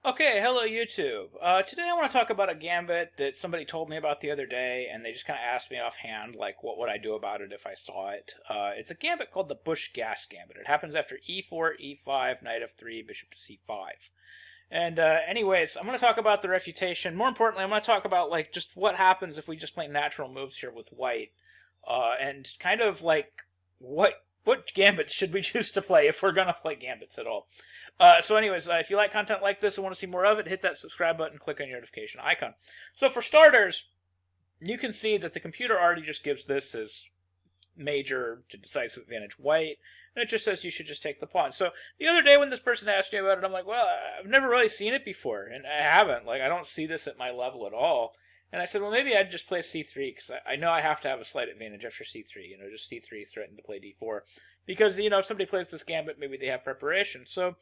Okay, hello YouTube. Today I want to talk about a gambit that somebody told me about the other day, and they just kind of asked me offhand, like, what would I do about it if I saw it? It's a gambit called the Busch-Gass Gambit. It happens after e4, e5, knight f3, bishop to c5. And anyways, I'm going to talk about the refutation. More importantly, I'm going to talk about, like, just what happens if we just play natural moves here with white, and kind of, like, what gambits should we choose to play if we're going to play gambits at all. So anyways, if you like content like this and want to see more of it, hit that subscribe button, click on your notification icon. So for starters, you can see that the computer already just gives this as major to decisive advantage white, and it just says you should just take the pawn. So the other day when this person asked me about it, I'm like, well, I've never really seen it before, and I haven't. Like, I don't see this at my level at all. And I said, well, maybe I'd just play c3, because I know I have to have a slight advantage after c3. Just c3 is threatened to play d4. Because, if somebody plays this gambit, maybe they have preparation. So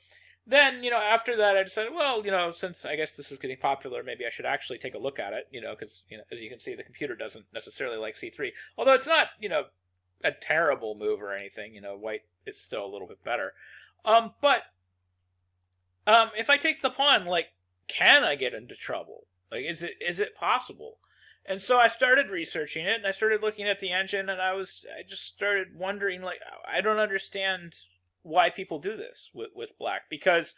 then, after that, I decided, well, since I guess this is getting popular, maybe I should actually take a look at it, because, as you can see, the computer doesn't necessarily like c3. Although it's not, a terrible move or anything. White is still a little bit better. But if I take the pawn, like, can I get into trouble? Like, is it possible? And so I started researching it, and I started looking at the engine, and I just started wondering, like, I don't understand why people do this with black, because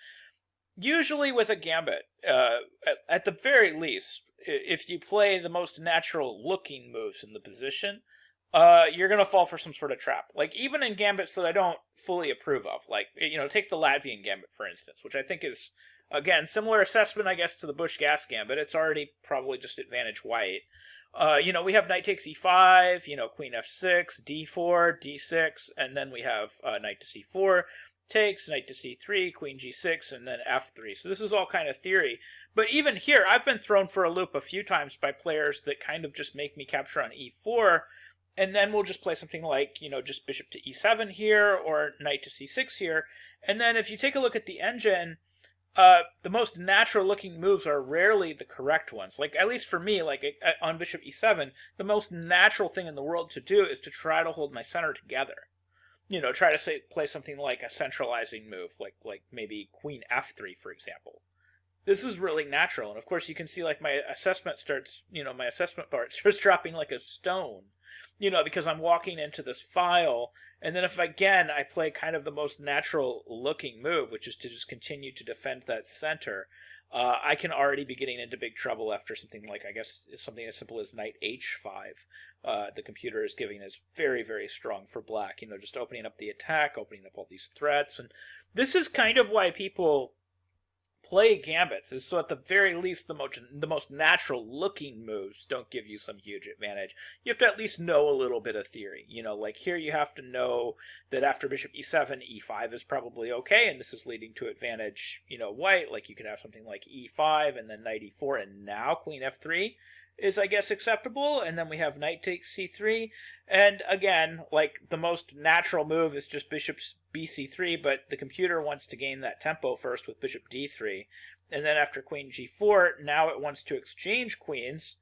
usually with a gambit, at the very least, if you play the most natural looking moves in the position, you're going to fall for some sort of trap. Like, even in gambits that I don't fully approve of, like, take the Latvian gambit, for instance, which I think is, again, similar assessment, I guess, to the Busch-Gass Gambit. It's already probably just advantage white. We have knight takes e5, queen f6, d4, d6, and then we have knight to c4 takes, knight to c3, queen g6, and then f3. So this is all kind of theory. But even here, I've been thrown for a loop a few times by players that kind of just make me capture on e4, and then we'll just play something like, just bishop to e7 here, or knight to c6 here. And then if you take a look at the engine, the most natural-looking moves are rarely the correct ones. Like, at least for me, like, on bishop e7, the most natural thing in the world to do is to try to hold my center together. Try to play something like a centralizing move, like maybe queen f3, for example. This is really natural, and of course you can see, like, my assessment bar starts dropping like a stone, because I'm walking into this file, and then if, again, I play kind of the most natural-looking move, which is to just continue to defend that center, I can already be getting into big trouble after something like, I guess, something as simple as knight h5. The computer is giving is very, very strong for black, just opening up the attack, opening up all these threats, and this is kind of why people play gambits, is so at the very least the most natural looking moves don't give you some huge advantage. You have to at least know a little bit of theory. Like here you have to know that after bishop e7, e5 is probably okay, and this is leading to advantage, white. Like you could have something like e5 and then knight e4, and now queen f3 is, I guess, acceptable, and then we have knight takes c3, and again, like, the most natural move is just bishop bc3, but the computer wants to gain that tempo first with bishop d3, and then after queen g4, now it wants to exchange queens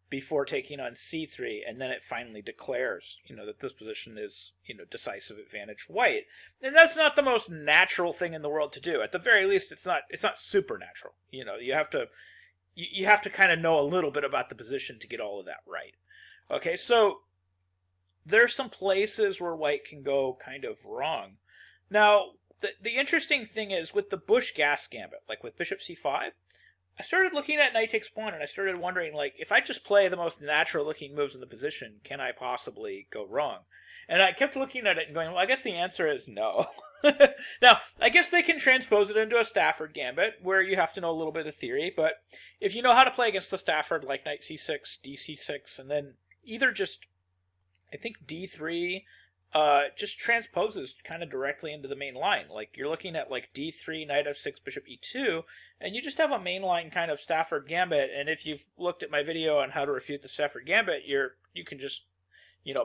before taking on c3, and then it finally declares, that this position is, decisive advantage white. And that's not the most natural thing in the world to do. At the very least, it's not supernatural. You have to kind of know a little bit about the position to get all of that right. Okay, so there's some places where white can go kind of wrong. Now, the interesting thing is with the Busch-Gass Gambit, like with bishop c5, I started looking at knight takes pawn, and I started wondering, like, if I just play the most natural-looking moves in the position, can I possibly go wrong? And I kept looking at it and going, well, I guess the answer is no. Now, I guess they can transpose it into a Stafford gambit, where you have to know a little bit of theory, but if you know how to play against the Stafford, like knight c6, dc6, and then either just, I think d3, just transposes kind of directly into the main line. Like, you're looking at, like, d3, knight f6, bishop e2, and you just have a mainline kind of Stafford gambit, and if you've looked at my video on how to refute the Stafford gambit, you can just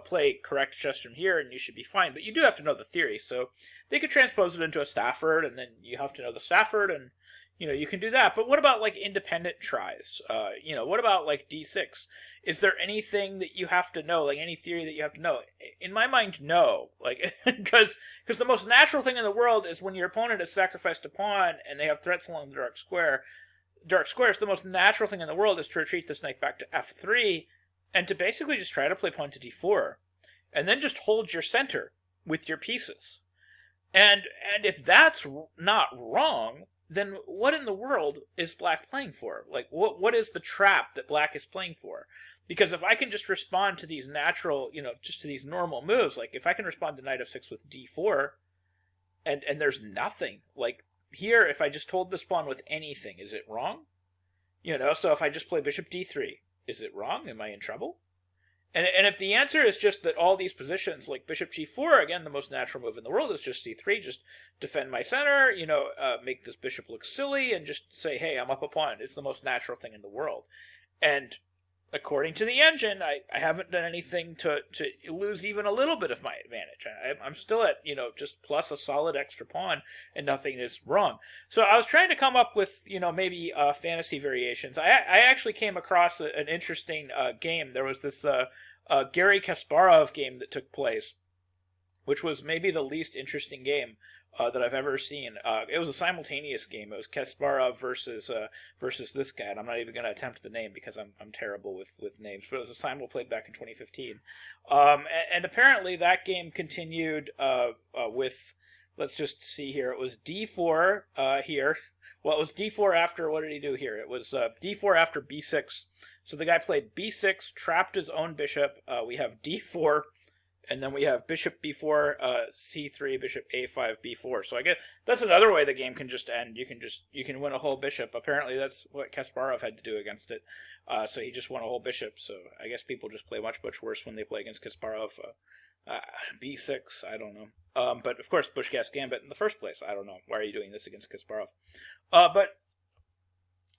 play correct chess from here, and you should be fine. But you do have to know the theory. So they could transpose it into a Stafford, and then you have to know the Stafford, and you can do that. But what about, like, independent tries? What about, like, d6? Is there anything that you have to know, like any theory that you have to know? In my mind, no. Like, because the most natural thing in the world is when your opponent has sacrificed a pawn and they have threats along the dark square, dark squares, the most natural thing in the world is to retreat this knight back to f3 and to basically just try to play pawn to d4 and then just hold your center with your pieces. And if that's not wrong, then what in the world is black playing for? Like, what is the trap that black is playing for? Because if I can just respond to these natural, just to these normal moves, like if I can respond to knight f6 with d4, and there's nothing, like here, if I just hold this pawn with anything, is it wrong? So if I just play bishop d3, is it wrong? Am I in trouble? And if the answer is just that all these positions, like bishop g4, again, the most natural move in the world is just c3, just defend my center, make this bishop look silly, and just say, hey, I'm up a pawn. It's the most natural thing in the world. And according to the engine, I haven't done anything to lose even a little bit of my advantage. I'm still at, just plus a solid extra pawn, and nothing is wrong. So I was trying to come up with, maybe fantasy variations. I actually came across an interesting game. There was this Garry Kasparov game that took place, which was maybe the least interesting game that I've ever seen. It was a simultaneous game. It was Kasparov versus this guy, and I'm not even going to attempt the name because I'm terrible with names. But it was a simul played back in 2015, and apparently that game continued with. Let's just see here. It was d4 here. Well, it was d4 after. What did he do here? It was d4 after b6. So the guy played b6, trapped his own bishop. We have d4. And then we have bishop b4, c3, bishop a5, b4. So I guess that's another way the game can just end. You can win a whole bishop. Apparently that's what Kasparov had to do against it. So he just won a whole bishop. So I guess people just play much worse when they play against Kasparov. b6, I don't know. But of course Busch-Gass Gambit in the first place. I don't know. Why are you doing this against Kasparov? But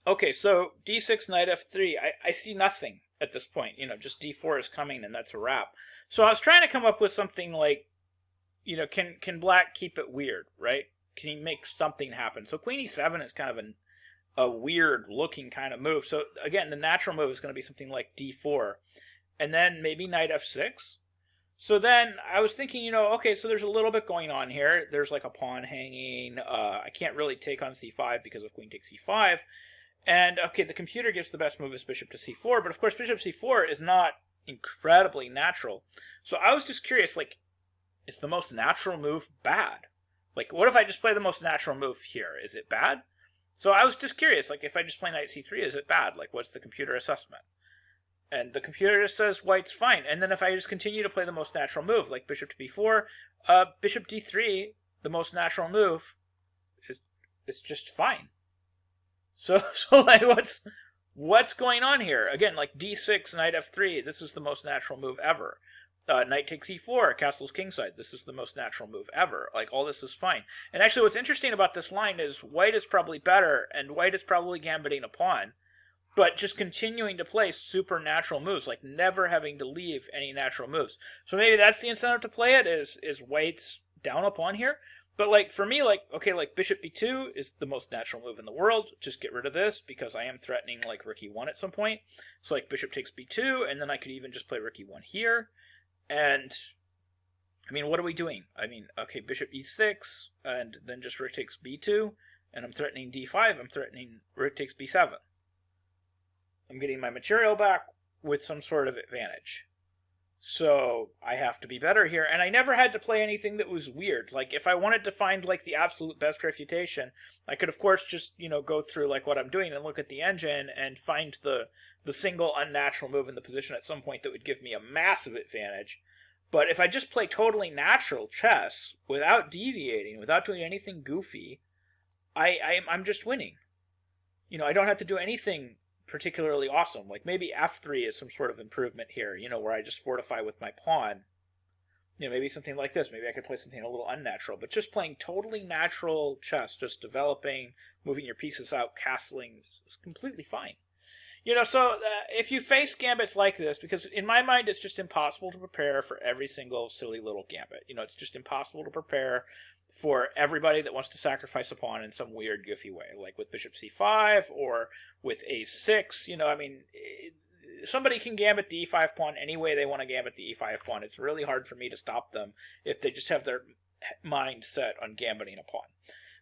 okay, so d6, knight f3. I see nothing at this point. Just d4 is coming and that's a wrap. So I was trying to come up with something like, can black keep it weird, right? Can he make something happen? So queen e7 is kind of a weird looking kind of move. So again, the natural move is going to be something like d4. And then maybe knight f6. So then I was thinking, okay, so there's a little bit going on here. There's like a pawn hanging. I can't really take on c5 because of queen takes c5. And, okay, the computer gives the best move as bishop to c4, but of course bishop c4 is not incredibly natural. So I was just curious, like, is the most natural move bad? Like, what if I just play the most natural move here? Is it bad? So I was just curious, like, if I just play knight c3, is it bad? Like, what's the computer assessment? And the computer just says white's fine. And then if I just continue to play the most natural move, like bishop to b4, bishop d3, the most natural move, it's just fine. So like, what's going on here? Again, like d6, knight f3, this is the most natural move ever. Knight takes e4, castle's kingside, this is the most natural move ever. Like, all this is fine. And actually, what's interesting about this line is white is probably better, and white is probably gambiting a pawn, but just continuing to play supernatural moves, like never having to leave any natural moves. So maybe that's the incentive to play it, is white's down a pawn here. But, like, for me, like, okay, like, bishop b2 is the most natural move in the world. Just get rid of this, because I am threatening, like, rook e1 at some point. So, like, bishop takes b2, and then I could even just play rook e1 here. And, I mean, what are we doing? I mean, okay, bishop e6, and then just rook takes b2, and I'm threatening d5, I'm threatening rook takes b7. I'm getting my material back with some sort of advantage. So I have to be better here. And I never had to play anything that was weird. Like, if I wanted to find, like, the absolute best refutation, I could, of course, just, go through, like, what I'm doing and look at the engine and find the single unnatural move in the position at some point that would give me a massive advantage. But if I just play totally natural chess without deviating, without doing anything goofy, I'm just winning. I don't have to do anything particularly awesome. Like, maybe f3 is some sort of improvement here, where I just fortify with my pawn. Maybe something like this. Maybe I could play something a little unnatural. But just playing totally natural chess, just developing, moving your pieces out, castling, is completely fine. So if you face gambits like this, because in my mind it's just impossible to prepare for every single silly little gambit. It's just impossible to prepare for everybody that wants to sacrifice a pawn in some weird, goofy way, like with bishop c5 or with a6. Somebody can gambit the e5 pawn any way they want to gambit the e5 pawn. It's really hard for me to stop them if they just have their mind set on gambiting a pawn.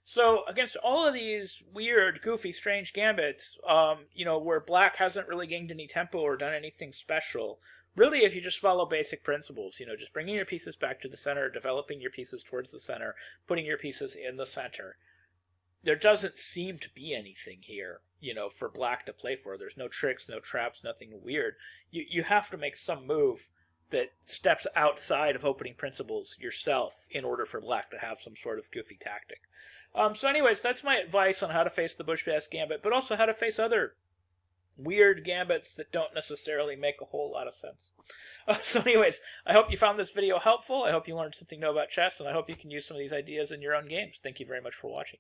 So against all of these weird, goofy, strange gambits, where black hasn't really gained any tempo or done anything special, really, if you just follow basic principles, just bringing your pieces back to the center, developing your pieces towards the center, putting your pieces in the center, there doesn't seem to be anything here, for black to play for. There's no tricks, no traps, nothing weird. You have to make some move that steps outside of opening principles yourself in order for black to have some sort of goofy tactic. So anyways, that's my advice on how to face the Busch-Gass Gambit, but also how to face other weird gambits that don't necessarily make a whole lot of sense. So anyways, I hope you found this video helpful. I hope you learned something new about chess, and I hope you can use some of these ideas in your own games. Thank you very much for watching.